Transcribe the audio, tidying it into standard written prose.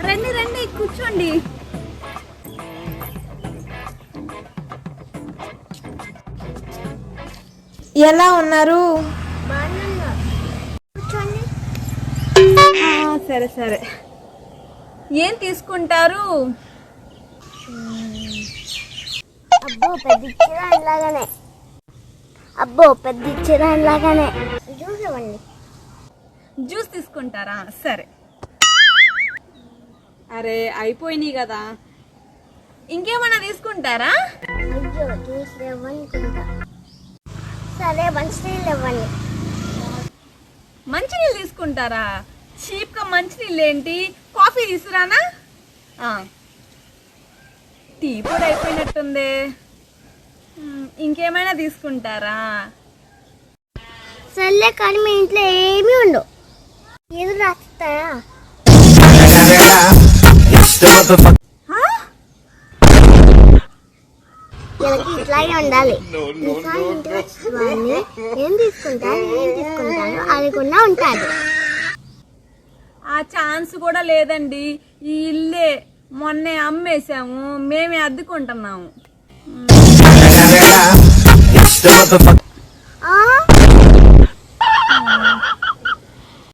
రండి రండి కూర్చోండి. ఎలా ఉన్నారు? సరే సరే, ఏం తీసుకుంటారు? అబ్బో పెద్ద ఇచ్చేదానిలాగానే జ్యూస్ ఇవ్వండి. జ్యూస్ తీసుకుంటారా? సరే. అరే అయిపోయినాయి కదా, ఇంకేమన్నా తీసుకుంటారా? అయ్యో జ్యూస్ ఇవ్వనుకుంటా. సరే మంచినీళ్ళు ఇవ్వండి. మంచినీళ్ళు తీసుకుంటారా? చీప్గా మంచినీళ్ళు ఏంటి, కాఫీ తీసుకురానా? టీ కూడా అయిపోయినట్టుంది. ఇంకేమైనా తీసుకుంటారా? సర్లే కానీ మీ ఇంట్లో ఏమీ ఉండవు, ఏదో రాస్తారా? ఇట్లాగే ఉండాలి. ఇంకా ఇంటికి వచ్చిన వాళ్ళని ఏం తీసుకుంటాను అనుకున్నా ఉంటాడు. ఆ ఛాన్స్ కూడా లేదండి. ఈ ఇల్లే మొన్నే అమ్మేశాము, మేమే అద్దుకుంటున్నాము.